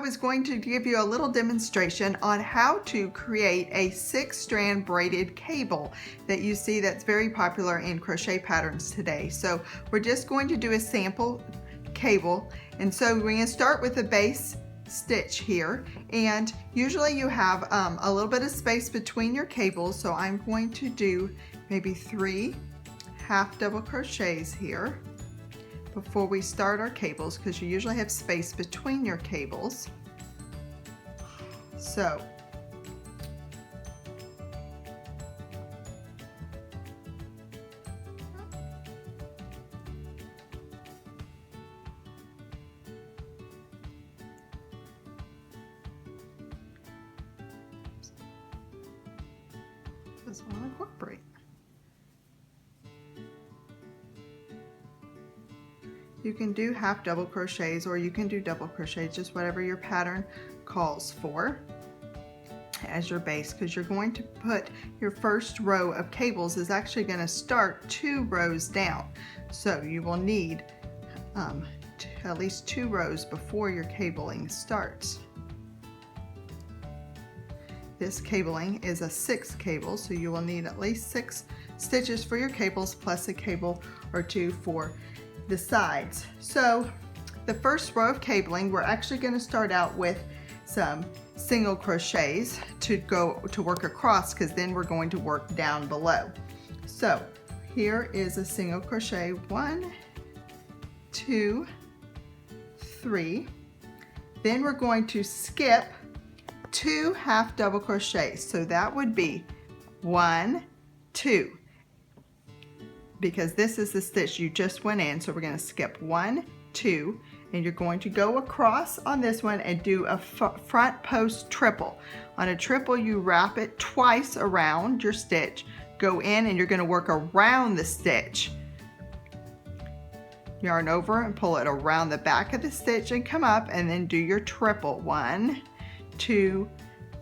was going to give you a little demonstration on how to create a 6-strand braided cable that you see that's very popular in crochet patterns today. So we're just going to do a sample cable, and so we're going to start with a base stitch here, and usually you have a little bit of space between your cables, so I'm going to do maybe 3 half double crochets here before we start our cables, because you usually have space between your cables. So this will incorporate. You can do half double crochets or you can do double crochets, just whatever your pattern calls for as your base, because you're going to put your first row of cables is actually going to start 2 rows down. So you will need at least 2 rows before your cabling starts. This cabling is a 6 cable, so you will need at least 6 stitches for your cables plus a cable or 2 for the sides. So the first row of cabling, we're actually going to start out with some single crochets to work across, because then we're going to work down below. So here is a single crochet, 1, 2, 3. Then we're going to skip 2 half double crochets, so that would be 1, 2. Because this is the stitch you just went in, so we're going to skip 1, 2, and you're going to go across on this one and do a front post triple. On a triple, you wrap it twice around your stitch, go in, and you're going to work around the stitch. Yarn over and pull it around the back of the stitch and come up, and then do your triple. 1, 2,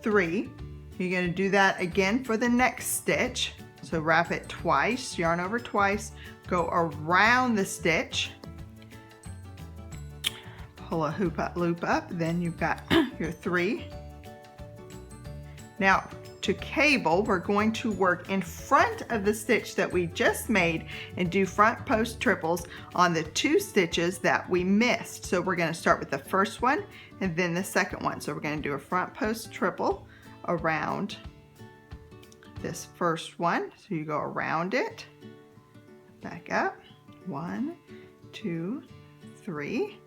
3. You're going to do that again for the next stitch. So wrap it twice, yarn over twice, go around the stitch, pull a loop up, then you've got your 3. Now to cable, we're going to work in front of the stitch that we just made and do front post triples on the 2 stitches that we missed. So we're going to start with the first one and then the second one. So we're going to do a front post triple around this first one. So you go around it, back up, 1, 2, 3.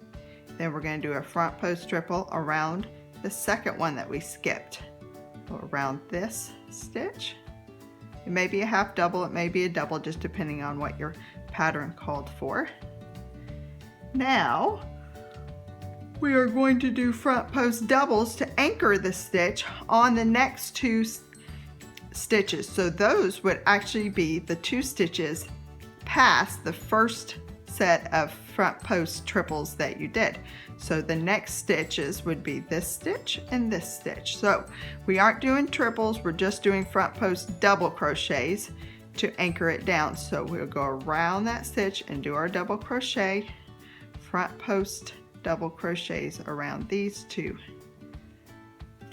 Then we're going to do a front post triple around the second one that we skipped. Go around this stitch. It may be a half double, it may be a double, just depending on what your pattern called for. Now we are going to do front post doubles to anchor the stitch on the next 2 stitches. So those would actually be the 2 stitches past the first set of front post triples that you did. So the next stitches would be this stitch and this stitch. So we aren't doing triples, we're just doing front post double crochets to anchor it down. So we'll go around that stitch and do our double crochet, front post double crochets around these 2.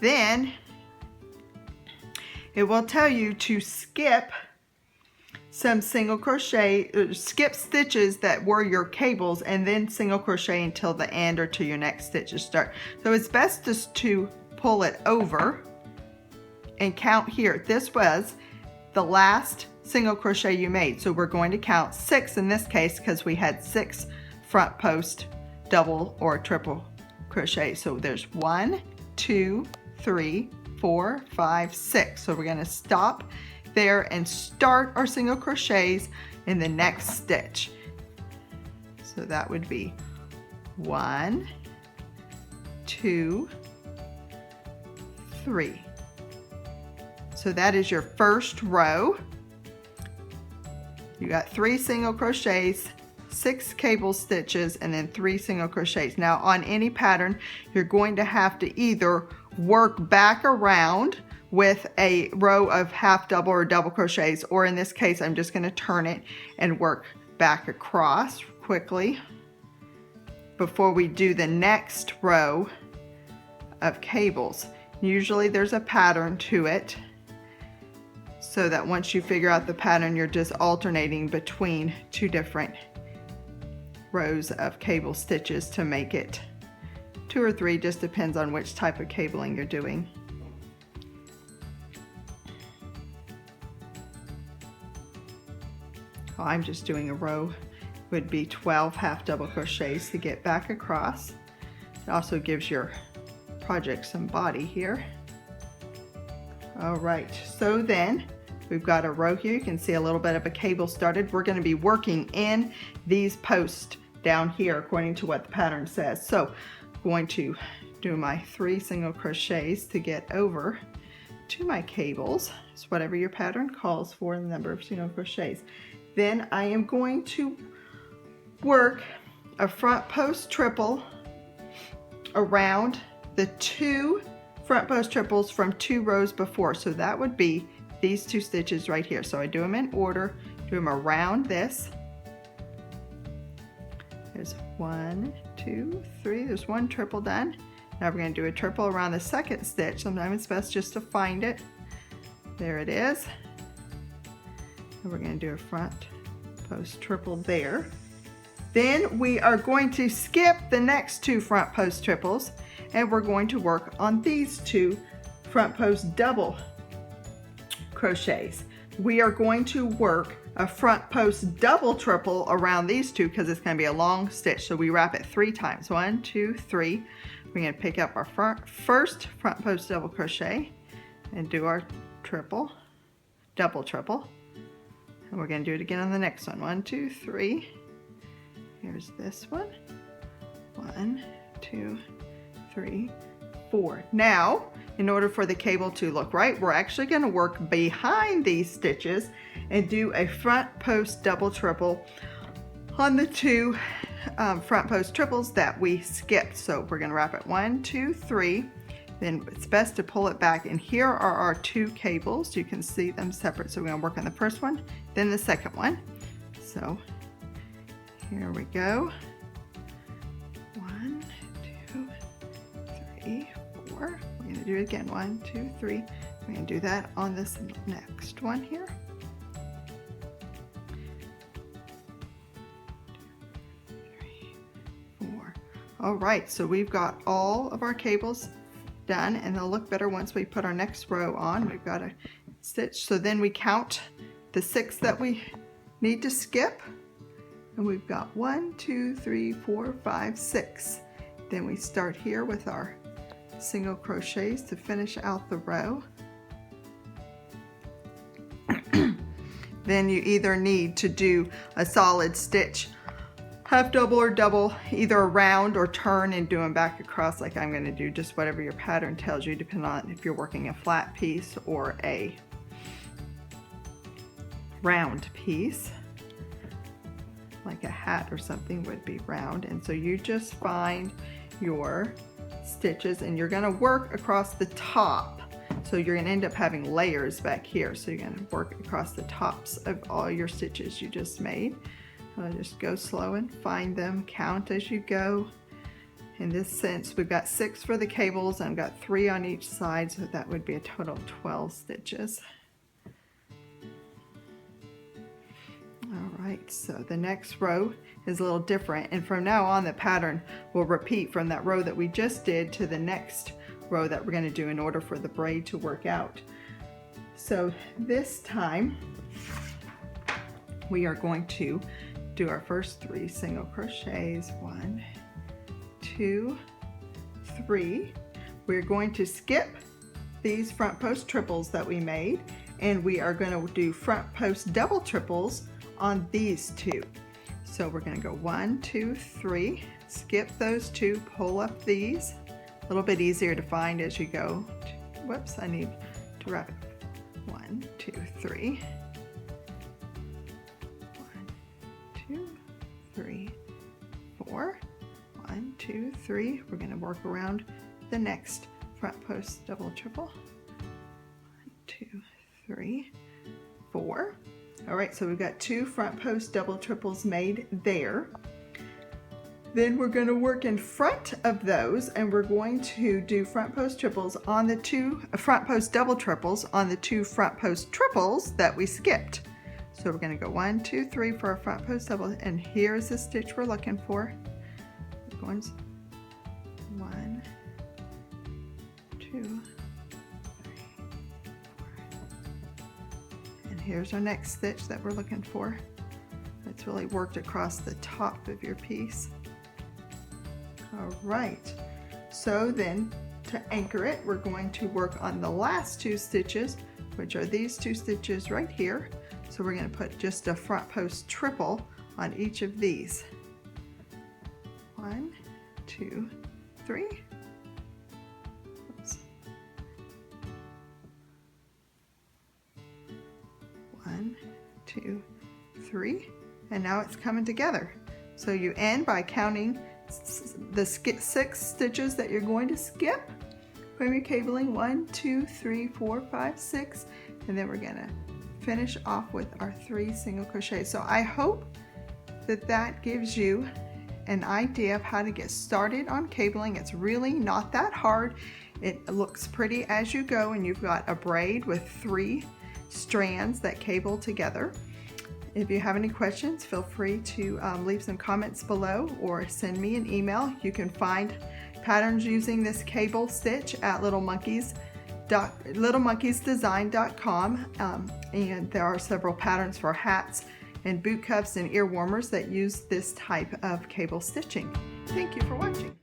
Then it will tell you to skip some single crochet, skip stitches that were your cables, and then single crochet until the end or till your next stitches start. So it's best just to pull it over and count here. This was the last single crochet you made, so we're going to count 6 in this case because we had 6 front post double or triple crochet. So there's 1, 2, 3, 4, 5, 6. So we're going to stop there and start our single crochets in the next stitch. So that would be 1, 2, 3. So that is your first row. You got 3 single crochets, 6 cable stitches, and then 3 single crochets. Now on any pattern, you're going to have to either work back around with a row of half double or double crochets, or in this case I'm just going to turn it and work back across quickly before we do the next row of cables. Usually there's a pattern to it, so that once you figure out the pattern, you're just alternating between 2 different rows of cable stitches to make it 2 or 3, just depends on which type of cabling you're doing. I'm just doing a row, would be 12 half double crochets to get back across. It also gives your project some body here. All right, so then we've got a row here. You can see a little bit of a cable started. We're going to be working in these posts down here according to what the pattern says. So I'm going to do my 3 single crochets to get over to my cables. It's whatever your pattern calls for, the number of single crochets. Then I am going to work a front post triple around the 2 front post triples from 2 rows before. So that would be these 2 stitches right here. So I do them in order, do them around this. There's 1, 2, 3, there's 1 triple done. Now we're going to do a triple around the second stitch. Sometimes it's best just to find it. There it is. And we're going to do a front post triple there. Then we are going to skip the next 2 front post triples, and we're going to work on these 2 front post double crochets. We are going to work a front post double triple around these 2 because it's going to be a long stitch. So we wrap it 3 times. 1, 2, 3. We're going to pick up our first front post double crochet and do our triple, double triple. And we're going to do it again on the next one. 1, 2, 3. Here's this one. 1, 2, 3, 4. Now, in order for the cable to look right, we're actually going to work behind these stitches and do a front post double triple on the 2 front post triples that we skipped. So we're going to wrap it 1, 2, 3. Then it's best to pull it back, and here are our 2 cables. You can see them separate. So we're going to work on the first one, then the second one. So here we go. 1, 2, 3, 4. We're going to do it again. 1, 2, 3. We're going to do that on this next one here. 2, 3, 4. All right, so we've got all of our cables done, and they'll look better once we put our next row on. We've got a stitch, so then we count the 6 that we need to skip, and we've got 1, 2, 3, 4, 5, 6. Then we start here with our single crochets to finish out the row. Then you either need to do a solid stitch, half double or double, either around or turn and do them back across like I'm going to do, just whatever your pattern tells you, depending on if you're working a flat piece or a round piece, like a hat or something would be round. And so you just find your stitches, and you're going to work across the top. So you're going to end up having layers back here. So you're going to work across the tops of all your stitches you just made. So just go slow and find them, count as you go. In this sense, we've got 6 for the cables, and I've got 3 on each side, so that would be a total of 12 stitches. All right, so the next row is a little different, and from now on the pattern will repeat from that row that we just did to the next row that we're going to do in order for the braid to work out. So this time we are going to do our first 3 single crochets. 1, 2, 3. We're going to skip these front post triples that we made, and we are going to do front post double triples on these 2. So we're going to go 1, 2, 3, skip those 2, pull up these. A little bit easier to find as you go. Whoops, I need to wrap it. 1, 2, 3. 1, 2, 3, 4. 1, 2, 3. We're going to work around the next front post double triple. 1, 2, 3, 4. All right, so we've got 2 front post double triples made there. Then we're going to work in front of those, and we're going to do front post triples on the two front post double triples on the two front post triples that we skipped. So we're going to go 1, 2, 3 for our front post double, and here's the stitch we're looking for. We're going 1, 2, 3, 4. And here's our next stitch that we're looking for. It's really worked across the top of your piece. All right, so then to anchor it, we're going to work on the last 2 stitches, which are these 2 stitches right here. So we're going to put just a front post triple on each of these. 1, 2, 3. Oops. 1, 2, 3. And now it's coming together. So you end by counting the 6 stitches that you're going to skip from your cabling. 1, 2, 3, 4, 5, 6, and then we're gonna finish off with our 3 single crochets. So I hope that that gives you an idea of how to get started on cabling. It's really not that hard. It looks pretty as you go, and you've got a braid with 3 strands that cable together. If you have any questions, feel free to leave some comments below or send me an email. You can find patterns using this cable stitch at littlemonkeysdesign.com, and there are several patterns for hats and boot cuffs and ear warmers that use this type of cable stitching. Thank you for watching.